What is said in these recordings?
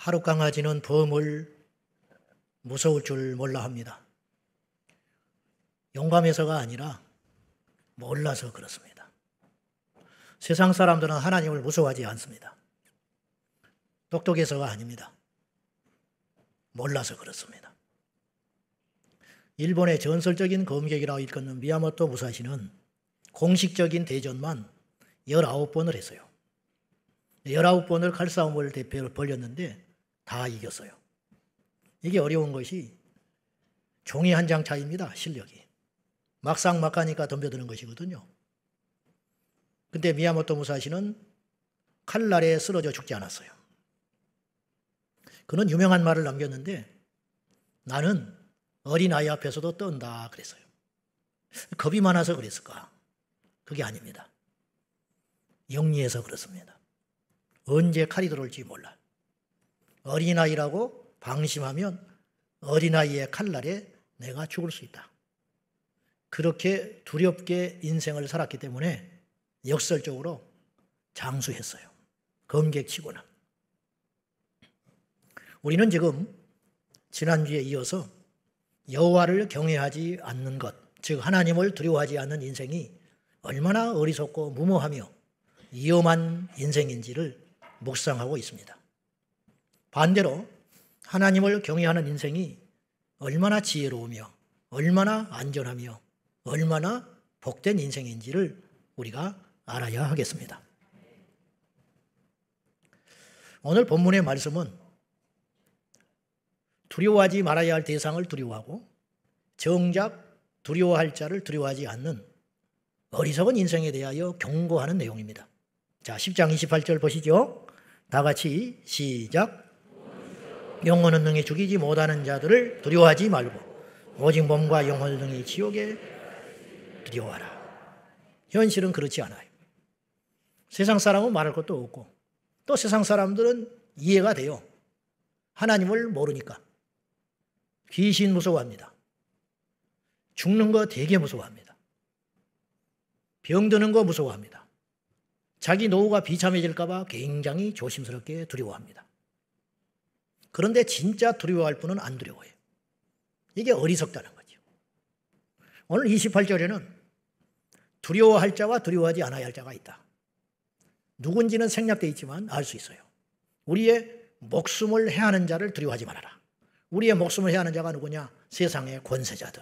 하루 강아지는 범을 무서울 줄 몰라 합니다. 용감해서가 아니라 몰라서 그렇습니다. 세상 사람들은 하나님을 무서워하지 않습니다. 똑똑해서가 아닙니다. 몰라서 그렇습니다. 일본의 전설적인 검객이라고 일컫는 미야모토 무사시는 공식적인 대전만 19번을 했어요. 19번을 칼싸움을 대표를 벌였는데 다 이겼어요. 이게 어려운 것이 종이 한 장 차이입니다. 실력이. 막상 막 하니까 덤벼드는 것이거든요. 근데 미야모토 무사시는 칼날에 쓰러져 죽지 않았어요. 그는 유명한 말을 남겼는데 나는 어린아이 앞에서도 떤다 그랬어요. 겁이 많아서 그랬을까? 그게 아닙니다. 영리해서 그렇습니다. 언제 칼이 들어올지 몰라. 어린아이라고 방심하면 어린아이의 칼날에 내가 죽을 수 있다. 그렇게 두렵게 인생을 살았기 때문에 역설적으로 장수했어요. 검객치고는. 우리는 지금 지난주에 이어서 여호와를 경외하지 않는 것, 즉 하나님을 두려워하지 않는 인생이 얼마나 어리석고 무모하며 위험한 인생인지를 묵상하고 있습니다. 반대로 하나님을 경외하는 인생이 얼마나 지혜로우며 얼마나 안전하며 얼마나 복된 인생인지를 우리가 알아야 하겠습니다. 오늘 본문의 말씀은 두려워하지 말아야 할 대상을 두려워하고 정작 두려워할 자를 두려워하지 않는 어리석은 인생에 대하여 경고하는 내용입니다. 자, 10장 28절 보시죠. 다 같이 시작. 영혼은 능히 죽이지 못하는 자들을 두려워하지 말고 오직 몸과 영혼을 능히 지옥에 두려워하라. 현실은 그렇지 않아요. 세상 사람은 말할 것도 없고 또 세상 사람들은 이해가 돼요. 하나님을 모르니까. 귀신 무서워합니다. 죽는 거 되게 무서워합니다. 병드는 거 무서워합니다. 자기 노후가 비참해질까 봐 굉장히 조심스럽게 두려워합니다. 그런데 진짜 두려워할 분은 안 두려워해요. 이게 어리석다는 거죠. 오늘 28절에는 두려워할 자와 두려워하지 않아야 할 자가 있다. 누군지는 생략되어 있지만 알 수 있어요. 우리의 목숨을 해하는 자를 두려워하지 말아라. 우리의 목숨을 해하는 자가 누구냐? 세상의 권세자들,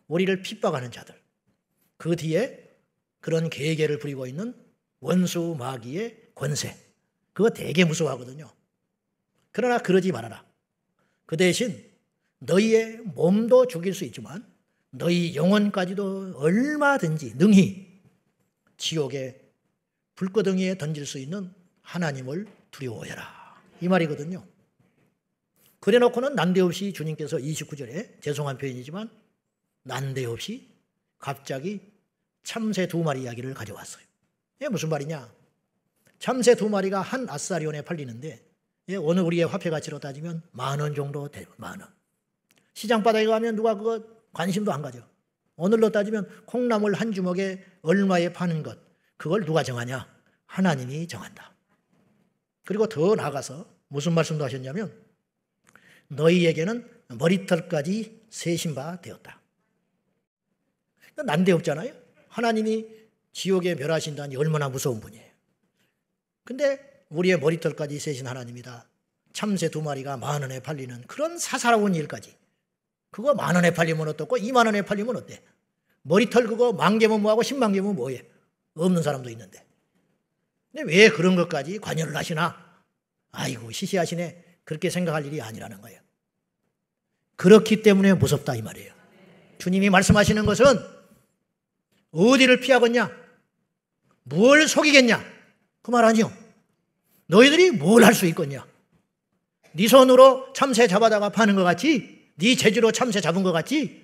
우리를 핍박하는 자들, 그 뒤에 그런 계계를 부리고 있는 원수 마귀의 권세, 그거 되게 무서워하거든요. 그러나 그러지 말아라. 그 대신 너희의 몸도 죽일 수 있지만 너희 영혼까지도 얼마든지 능히 지옥의 불구덩이에 던질 수 있는 하나님을 두려워해라. 이 말이거든요. 그래 놓고는 난데없이 주님께서 29절에 죄송한 표현이지만 난데없이 갑자기 참새 2마리 이야기를 가져왔어요. 이게 무슨 말이냐? 참새 2마리가 한 아사리온에 팔리는데 오늘 우리의 화폐 가치로 따지면 10,000원 정도 돼요. 10,000원. 시장 바닥에 가면 누가 그거 관심도 안 가져. 오늘로 따지면 콩나물 한 주먹에 얼마에 파는 것, 그걸 누가 정하냐? 하나님이 정한다. 그리고 더 나아가서 무슨 말씀도 하셨냐면 너희에게는 머리털까지 세신 바 되었다. 난데없잖아요. 하나님이 지옥에 멸하신다니 얼마나 무서운 분이에요. 근데 우리의 머리털까지 세신 하나님이다. 참새 2마리가 10,000원에 팔리는 그런 사사로운 일까지. 그거 10,000원에 팔리면 어떻고 20,000원에 팔리면 어때? 머리털 그거 10,000개면 뭐하고 100,000개면 뭐해? 없는 사람도 있는데. 근데 왜 그런 것까지 관여를 하시나? 아이고 시시하시네. 그렇게 생각할 일이 아니라는 거예요. 그렇기 때문에 무섭다 이 말이에요. 주님이 말씀하시는 것은 어디를 피하겠냐? 뭘 속이겠냐? 그 말 아니요. 너희들이 뭘 할 수 있겠냐? 네 손으로 참새 잡아다가 파는 것 같이, 네 재주로 참새 잡은 것 같지?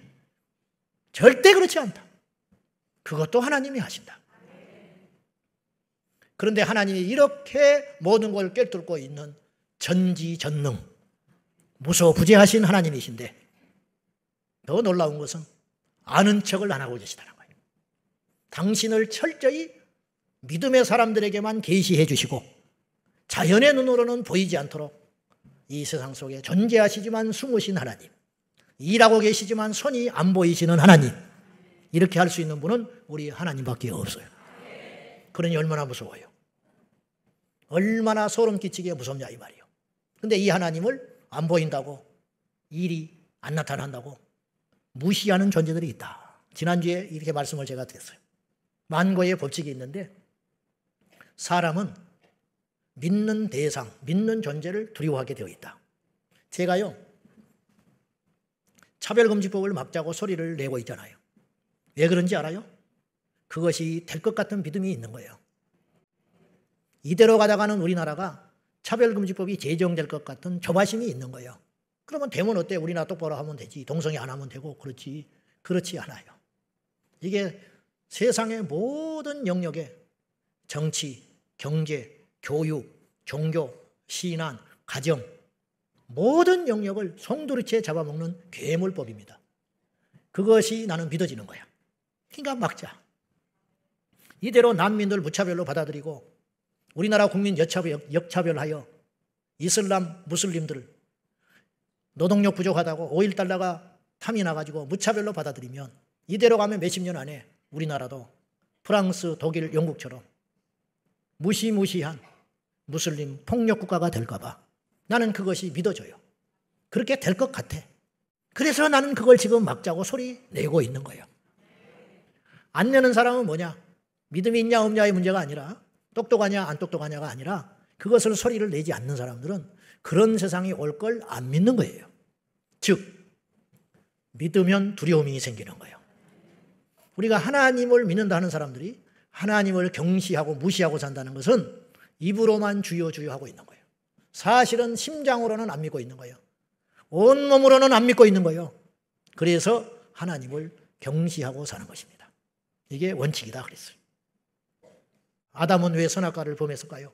절대 그렇지 않다. 그것도 하나님이 하신다. 그런데 하나님이 이렇게 모든 걸 꿰뚫고 있는 전지전능, 무소부재하신 하나님이신데 더 놀라운 것은 아는 척을 안 하고 계시다는 거예요. 당신을 철저히 믿음의 사람들에게만 계시해 주시고 자연의 눈으로는 보이지 않도록 이 세상 속에 존재하시지만 숨으신 하나님, 일하고 계시지만 손이 안 보이시는 하나님, 이렇게 할 수 있는 분은 우리 하나님밖에 없어요. 그러니 얼마나 무서워요. 얼마나 소름 끼치게 무섭냐 이 말이에요. 근데 이 하나님을 안 보인다고, 일이 안 나타난다고 무시하는 존재들이 있다. 지난주에 이렇게 말씀을 제가 드렸어요. 만고의 법칙이 있는데 사람은 믿는 대상, 믿는 존재를 두려워하게 되어 있다. 제가요, 차별금지법을 막자고 소리를 내고 있잖아요. 왜 그런지 알아요? 그것이 될 것 같은 믿음이 있는 거예요. 이대로 가다가는 우리나라가 차별금지법이 제정될 것 같은 조바심이 있는 거예요. 그러면 되면 어때? 우리나라 똑바로 하면 되지. 동성애 안 하면 되고. 그렇지 않아요. 이게 세상의 모든 영역에 정치, 경제, 교육, 종교, 신앙, 가정, 모든 영역을 송두리째 잡아먹는 괴물법입니다. 그것이 나는 믿어지는 거야. 그러니까 막자. 이대로 난민들 무차별로 받아들이고 우리나라 국민 역차별하여 이슬람 무슬림들을 노동력 부족하다고 5.1달러가 탐이 나가지고 무차별로 받아들이면 이대로 가면 몇십 년 안에 우리나라도 프랑스, 독일, 영국처럼 무시무시한 무슬림 폭력국가가 될까봐 나는 그것이 믿어져요. 그렇게 될 것 같아. 그래서 나는 그걸 지금 막자고 소리 내고 있는 거예요. 안 내는 사람은 뭐냐? 믿음이 있냐 없냐의 문제가 아니라 똑똑하냐 안 똑똑하냐가 아니라 그것을 소리를 내지 않는 사람들은 그런 세상이 올 걸 안 믿는 거예요. 즉 믿으면 두려움이 생기는 거예요. 우리가 하나님을 믿는다 하는 사람들이 하나님을 경시하고 무시하고 산다는 것은 입으로만 주여 주여 하고 있는 거예요. 사실은 심장으로는 안 믿고 있는 거예요. 온몸으로는 안 믿고 있는 거예요. 그래서 하나님을 경시하고 사는 것입니다. 이게 원칙이다 그랬어요. 아담은 왜 선악과를 범했을까요?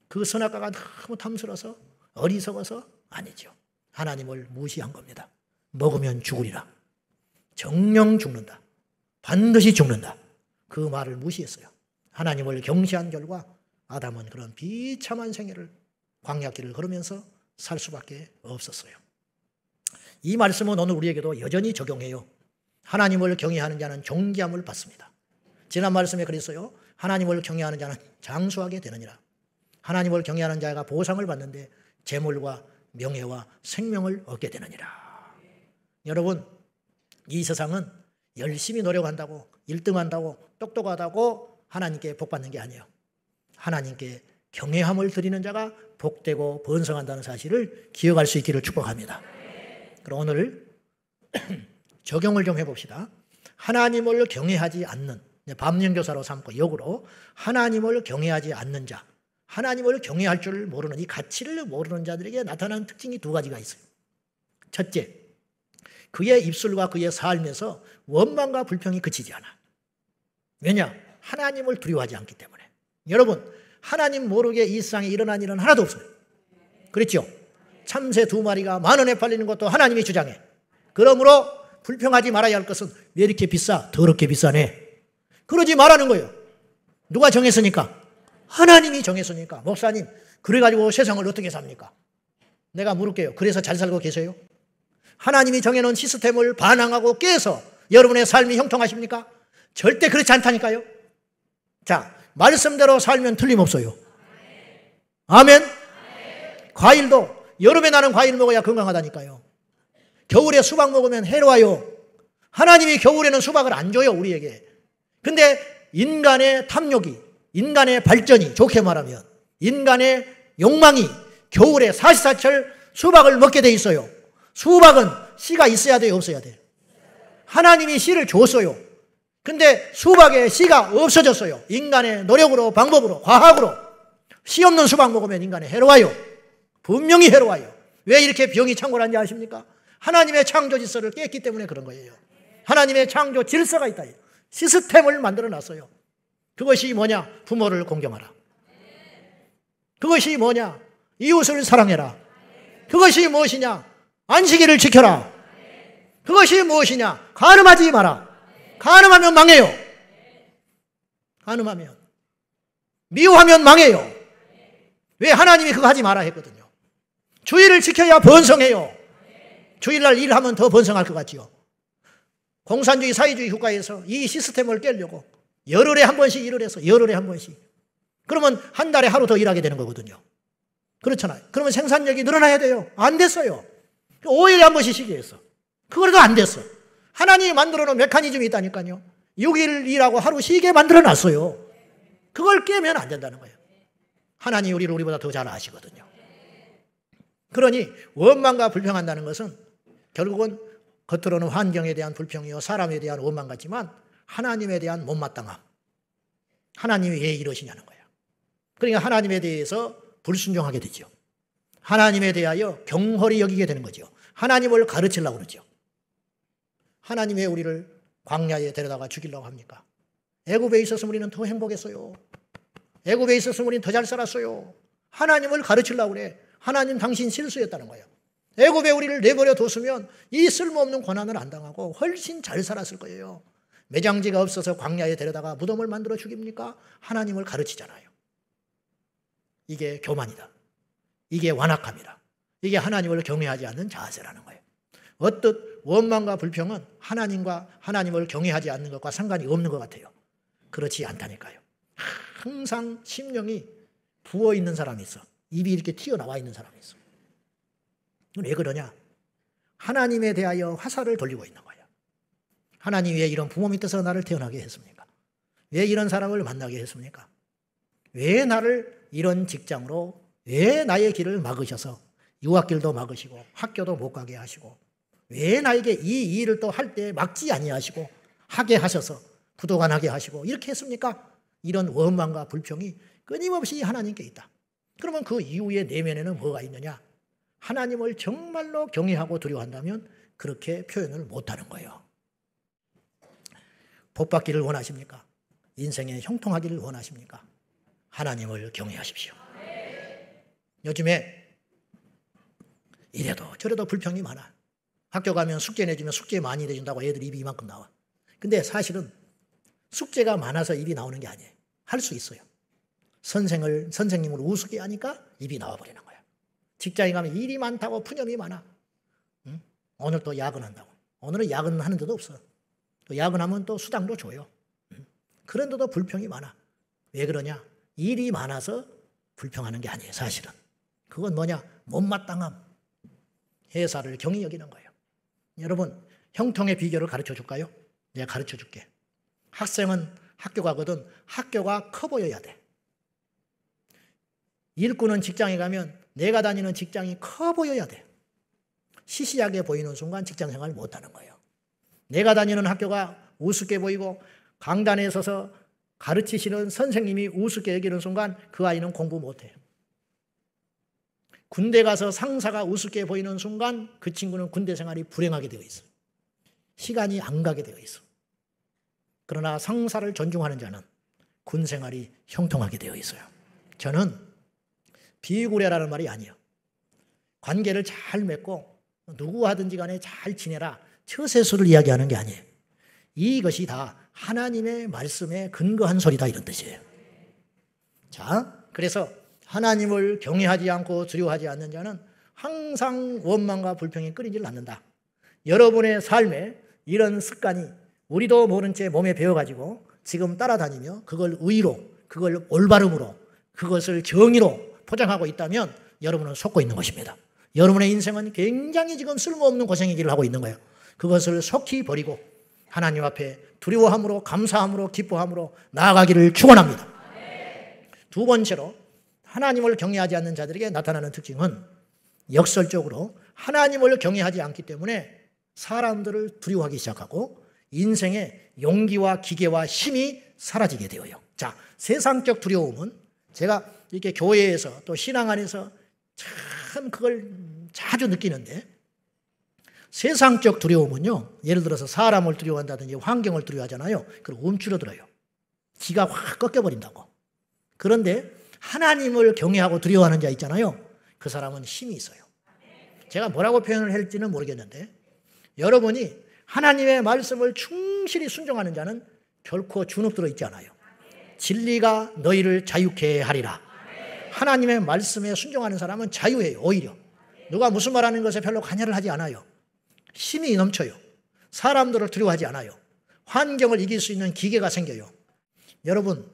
그 선악과가 너무 탐스러워서 어리석어서? 아니죠. 하나님을 무시한 겁니다. 먹으면 죽으리라. 정령 죽는다. 반드시 죽는다. 그 말을 무시했어요. 하나님을 경시한 결과 아담은 그런 비참한 생애를 광야길을 걸으면서 살 수밖에 없었어요. 이 말씀은 오늘 우리에게도 여전히 적용해요. 하나님을 경외하는 자는 존귀함을 받습니다. 지난 말씀에 그랬어요. 하나님을 경외하는 자는 장수하게 되느니라. 하나님을 경외하는 자가 보상을 받는데 재물과 명예와 생명을 얻게 되느니라. 여러분, 이 세상은 열심히 노력한다고 1등한다고 똑똑하다고 하나님께 복받는 게 아니에요. 하나님께 경외함을 드리는 자가 복되고 번성한다는 사실을 기억할 수 있기를 축복합니다. 그럼 오늘 적용을 좀 해봅시다. 하나님을 경외하지 않는, 밤령교사로 삼고 역으로 하나님을 경외하지 않는 자, 하나님을 경외할 줄 모르는, 이 가치를 모르는 자들에게 나타나는 특징이 두 가지가 있어요. 첫째, 그의 입술과 그의 삶에서 원망과 불평이 그치지 않아. 왜냐? 하나님을 두려워하지 않기 때문에. 여러분, 하나님 모르게 이 세상에 일어난 일은 하나도 없어요. 그렇죠? 참새 2마리가 10,000원에 팔리는 것도 하나님이 주장해. 그러므로 불평하지 말아야 할 것은 왜 이렇게 비싸? 더럽게 비싸네. 그러지 말라는 거예요. 누가 정했으니까? 하나님이 정했으니까. 목사님, 그래가지고 세상을 어떻게 삽니까? 내가 물을게요. 그래서 잘 살고 계세요? 하나님이 정해놓은 시스템을 반항하고 깨서 여러분의 삶이 형통하십니까? 절대 그렇지 않다니까요. 자, 말씀대로 살면 틀림없어요. 아멘? 과일도 여름에 나는 과일 먹어야 건강하다니까요. 겨울에 수박 먹으면 해로워요. 하나님이 겨울에는 수박을 안 줘요, 우리에게. 근데 인간의 탐욕이, 인간의 발전이, 좋게 말하면 인간의 욕망이 겨울에 사시사철 수박을 먹게 돼 있어요. 수박은 씨가 있어야 돼요, 없어야 돼요? 하나님이 씨를 줬어요. 근데 수박에 씨가 없어졌어요. 인간의 노력으로, 방법으로, 과학으로. 씨 없는 수박 먹으면 인간이 해로워요. 분명히 해로워요. 왜 이렇게 병이 창궐한지 아십니까? 하나님의 창조 질서를 깼기 때문에 그런 거예요. 하나님의 창조 질서가 있다. 시스템을 만들어 놨어요. 그것이 뭐냐? 부모를 공경하라. 그것이 뭐냐? 이웃을 사랑해라. 그것이 무엇이냐? 안식일을 지켜라. 그것이 무엇이냐? 간음하지 마라. 간음하면 망해요. 간음하면. 미워하면 망해요. 왜? 하나님이 그거 하지 마라 했거든요. 주일을 지켜야 번성해요. 주일날 일하면 더 번성할 것 같지요. 공산주의 사회주의 국가에서 이 시스템을 깨려고 열흘에 한 번씩 일을 해서 열흘에 한 번씩. 그러면 한 달에 하루 더 일하게 되는 거거든요. 그렇잖아요. 그러면 생산력이 늘어나야 돼요. 안 됐어요. 5일에 한 번씩 쉬게 했어. 그거라도 안 됐어. 하나님이 만들어 놓은 메커니즘이 있다니까요. 6일 일하고 하루 쉬게 만들어 놨어요. 그걸 깨면 안 된다는 거예요. 하나님이 우리를 우리보다 더 잘 아시거든요. 그러니 원망과 불평한다는 것은 결국은 겉으로는 환경에 대한 불평이요, 사람에 대한 원망 같지만 하나님에 대한 못마땅함. 하나님이 왜 이러시냐는 거예요. 그러니까 하나님에 대해서 불순종하게 되죠. 하나님에 대하여 경홀히 여기게 되는 거죠. 하나님을 가르치려고 그러죠. 하나님 왜 우리를 광야에 데려다가 죽이려고 합니까? 애굽에 있었으면 우리는 더 행복했어요. 애굽에 있었으면 우리는 더 잘 살았어요. 하나님을 가르치려고 그래. 하나님 당신 실수였다는 거예요. 애굽에 우리를 내버려 뒀으면 이 쓸모없는 고난을 안 당하고 훨씬 잘 살았을 거예요. 매장지가 없어서 광야에 데려다가 무덤을 만들어 죽입니까? 하나님을 가르치잖아요. 이게 교만이다. 이게 완악함이다. 이게 하나님을 경외하지 않는 자세라는 거예요. 어떤 원망과 불평은 하나님을 경외하지 않는 것과 상관이 없는 것 같아요. 그렇지 않다니까요. 항상 심령이 부어있는 사람이 있어. 입이 이렇게 튀어나와 있는 사람이 있어. 왜 그러냐? 하나님에 대하여 화살을 돌리고 있는 거예요. 하나님이 왜 이런 부모 밑에서 나를 태어나게 했습니까? 왜 이런 사람을 만나게 했습니까? 왜 나를 이런 직장으로, 왜 나의 길을 막으셔서 유학길도 막으시고 학교도 못 가게 하시고 왜 나에게 이 일을 또 할 때 막지 아니하시고 하게 하셔서 부도가 나게 하시고 이렇게 했습니까? 이런 원망과 불평이 끊임없이 하나님께 있다. 그러면 그 이후의 내면에는 뭐가 있느냐? 하나님을 정말로 경외하고 두려워한다면 그렇게 표현을 못하는 거예요. 복받기를 원하십니까? 인생에 형통하기를 원하십니까? 하나님을 경외하십시오. 요즘에 이래도 저래도 불평이 많아. 학교 가면 숙제 내주면 숙제 많이 내준다고 애들 입이 이만큼 나와. 근데 사실은 숙제가 많아서 입이 나오는 게 아니에요. 할 수 있어요. 선생님을 우습게 하니까 입이 나와버리는 거야. 직장에 가면 일이 많다고 푸념이 많아. 응? 오늘 또 야근한다고. 오늘은 야근하는 데도 없어. 또 야근하면 또 수당도 줘요. 응? 그런데도 불평이 많아. 왜 그러냐? 일이 많아서 불평하는 게 아니에요. 사실은. 그건 뭐냐? 못마땅함. 회사를 경히 여기는 거예요. 여러분, 형통의 비결을 가르쳐 줄까요? 내가 가르쳐 줄게. 학생은 학교 가거든 학교가 커 보여야 돼. 일꾼은 직장에 가면 내가 다니는 직장이 커 보여야 돼. 시시하게 보이는 순간 직장 생활을 못하는 거예요. 내가 다니는 학교가 우습게 보이고 강단에 서서 가르치시는 선생님이 우습게 여기는 순간 그 아이는 공부 못해요. 군대 가서 상사가 우습게 보이는 순간 그 친구는 군대 생활이 불행하게 되어 있어요. 시간이 안 가게 되어 있어. 그러나 상사를 존중하는 자는 군 생활이 형통하게 되어 있어요. 저는 비구례라는 말이 아니에요. 관계를 잘 맺고 누구하든지 간에 잘 지내라. 처세술을 이야기하는 게 아니에요. 이것이 다 하나님의 말씀에 근거한 소리다 이런 뜻이에요. 자, 그래서 하나님을 경외하지 않고 두려워하지 않는 자는 항상 원망과 불평이 끊이질 않는다. 여러분의 삶에 이런 습관이 우리도 모른 채 몸에 배워가지고 지금 따라다니며 그걸 의로, 그걸 올바름으로, 그것을 정의로 포장하고 있다면 여러분은 속고 있는 것입니다. 여러분의 인생은 굉장히 지금 쓸모없는 고생의 하고 있는 거예요. 그것을 속히 버리고 하나님 앞에 두려워함으로, 감사함으로, 기뻐함으로 나아가기를 축원합니다. 두 번째로 하나님을 경외하지 않는 자들에게 나타나는 특징은 역설적으로 하나님을 경외하지 않기 때문에 사람들을 두려워하기 시작하고 인생의 용기와 기계와 힘이 사라지게 되어요. 자, 세상적 두려움은 제가 이렇게 교회에서 또 신앙 안에서 참 그걸 자주 느끼는데 세상적 두려움은요, 예를 들어서 사람을 두려워한다든지 환경을 두려워하잖아요. 그럼 움츠러들어요. 기가 확 꺾여버린다고. 그런데 하나님을 경외하고 두려워하는 자 있잖아요. 그 사람은 힘이 있어요. 제가 뭐라고 표현을 할지는 모르겠는데 여러분이 하나님의 말씀을 충실히 순종하는 자는 결코 주눅들어 있지 않아요. 진리가 너희를 자유케 하리라. 하나님의 말씀에 순종하는 사람은 자유해요. 오히려 누가 무슨 말하는 것에 별로 관여를 하지 않아요. 힘이 넘쳐요. 사람들을 두려워하지 않아요. 환경을 이길 수 있는 기계가 생겨요. 여러분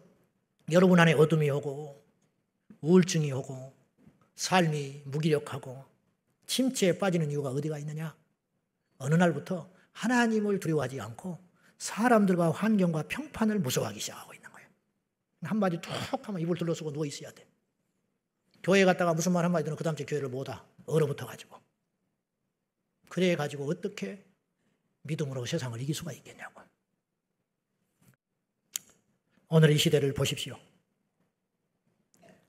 안에 어둠이 오고 우울증이 오고 삶이 무기력하고 침체에 빠지는 이유가 어디가 있느냐? 어느 날부터 하나님을 두려워하지 않고 사람들과 환경과 평판을 무서워하기 시작하고 있는 거예요. 한마디 툭 하면 입을 둘러쓰고 누워 있어야 돼. 교회 갔다가 무슨 말 한마디 들으면 그 다음 주에 교회를 못 와. 얼어붙어가지고. 그래가지고 어떻게 믿음으로 세상을 이길 수가 있겠냐고. 오늘 이 시대를 보십시오.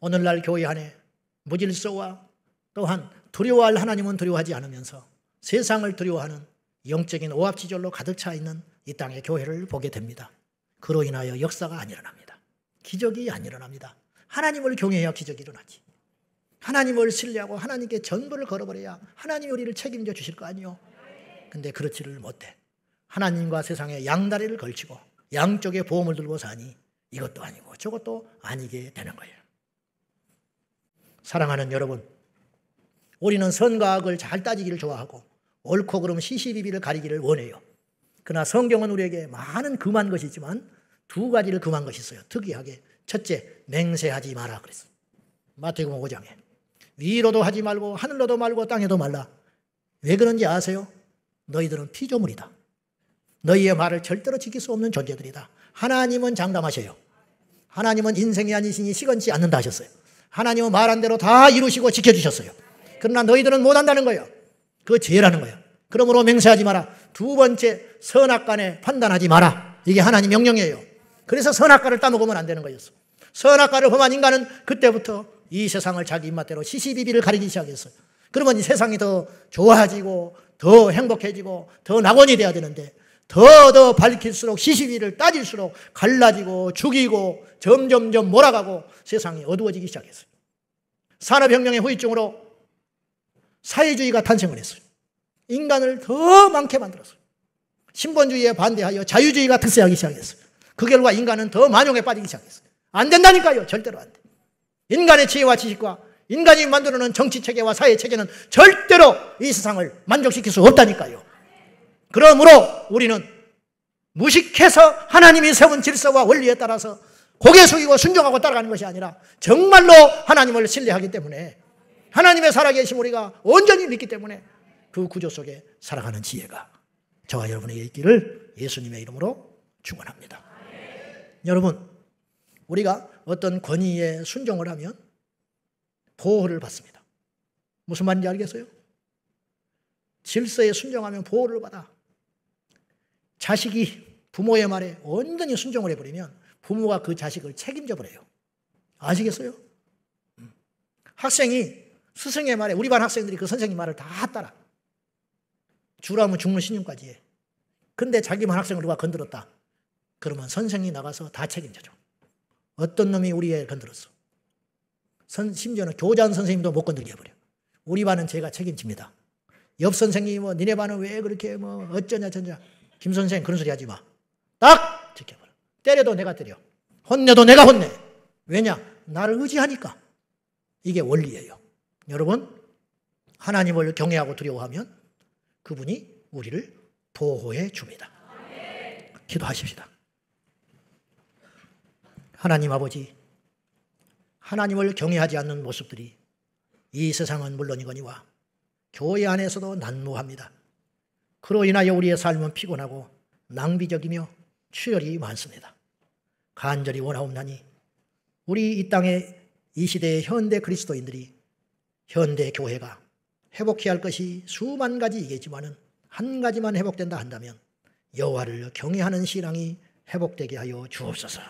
오늘날 교회 안에 무질서와 또한 두려워할 하나님은 두려워하지 않으면서 세상을 두려워하는 영적인 오합지졸로 가득 차 있는 이 땅의 교회를 보게 됩니다. 그로 인하여 역사가 안 일어납니다. 기적이 안 일어납니다. 하나님을 경외해야 기적이 일어나지. 하나님을 신뢰하고 하나님께 전부를 걸어버려야 하나님이 우리를 책임져 주실 거 아니요. 근데 그렇지를 못해. 하나님과 세상에 양다리를 걸치고 양쪽에 보험을 들고 사니 이것도 아니고 저것도 아니게 되는 거예요. 사랑하는 여러분, 우리는 선과 악을 잘 따지기를 좋아하고 옳고 그름 시시비비를 가리기를 원해요. 그러나 성경은 우리에게 많은 금한 것이 있지만 두 가지를 금한 것이 있어요. 특이하게. 첫째, 맹세하지 마라 그랬어요. 마태복음 5장에. 위로도 하지 말고 하늘로도 말고 땅에도 말라. 왜 그런지 아세요? 너희들은 피조물이다. 너희의 말을 절대로 지킬 수 없는 존재들이다. 하나님은 장담하셔요. 하나님은 인생이 아니시니 시건치 않는다 하셨어요. 하나님은 말한 대로 다 이루시고 지켜주셨어요. 그러나 너희들은 못한다는 거예요. 그거 죄라는 거예요. 그러므로 맹세하지 마라. 두 번째, 선악간에 판단하지 마라. 이게 하나님 명령이에요. 그래서 선악과를 따먹으면 안 되는 거였어. 선악과를 범한 인간은 그때부터 이 세상을 자기 입맛대로 시시비비를 가리기 시작했어요. 그러면 이 세상이 더 좋아지고 더 행복해지고 더 낙원이 돼야 되는데 더 밝힐수록 시시비를 따질수록 갈라지고 죽이고 점점점 몰아가고 세상이 어두워지기 시작했어요. 산업혁명의 후유증으로 사회주의가 탄생을 했어요. 인간을 더 많게 만들었어요. 신본주의에 반대하여 자유주의가 특세하기 시작했어요. 그 결과 인간은 더 만용에 빠지기 시작했어요. 안 된다니까요. 절대로 안 돼. 인간의 지혜와 지식과 인간이 만들어놓은 정치체계와 사회체계는 절대로 이 세상을 만족시킬 수 없다니까요. 그러므로 우리는 무식해서 하나님이 세운 질서와 원리에 따라서 고개 숙이고 순종하고 따라가는 것이 아니라 정말로 하나님을 신뢰하기 때문에 하나님의 살아계심 우리가 온전히 믿기 때문에 그 구조 속에 살아가는 지혜가 저와 여러분에게 있기를 예수님의 이름으로 축원합니다. 여러분, 우리가 어떤 권위에 순종을 하면 보호를 받습니다. 무슨 말인지 알겠어요? 질서에 순종하면 보호를 받아. 자식이 부모의 말에 온전히 순종을 해버리면 부모가 그 자식을 책임져 버려요. 아시겠어요? 학생이 스승의 말에, 우리 반 학생들이 그 선생님 말을 다 따라. 주라면 죽는 신용까지 해. 근데 자기 반 학생을 누가 건드렸다. 그러면 선생이 나가서 다 책임져줘. 어떤 놈이 우리 애 건드렸어. 심지어는 교장 선생님도 못 건드리게 해버려. 우리 반은 제가 책임집니다. 옆 선생님이 뭐 니네 반은 왜 그렇게 뭐 어쩌냐 저쩌냐. 김 선생 그런 소리 하지 마. 딱 지켜버려. 때려도 내가 때려. 혼내도 내가 혼내. 왜냐? 나를 의지하니까. 이게 원리예요. 여러분, 하나님을 경외하고 두려워하면 그분이 우리를 보호해 줍니다. 기도하십시다. 하나님 아버지, 하나님을 경외하지 않는 모습들이 이 세상은 물론이거니와 교회 안에서도 난무합니다. 그로 인하여 우리의 삶은 피곤하고 낭비적이며 출혈이 많습니다. 간절히 원하옵나니 우리 이 땅의 이 시대의 현대 그리스도인들이 현대 교회가 회복해야 할 것이 수만 가지이겠지만은 한 가지만 회복된다 한다면 여호와를 경외하는 신앙이 회복되게 하여 주옵소서.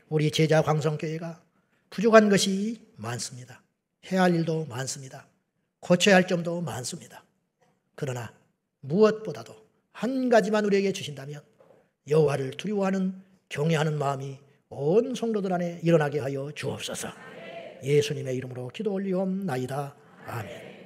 우리 제자 광성교회가 부족한 것이 많습니다. 해야 할 일도 많습니다. 고쳐야 할 점도 많습니다. 그러나 무엇보다도 한 가지만 우리에게 주신다면 여호와를 두려워하는 경외하는 마음이 온 성도들 안에 일어나게 하여 주옵소서. 예수님의 이름으로 기도 올리옵나이다. 아멘.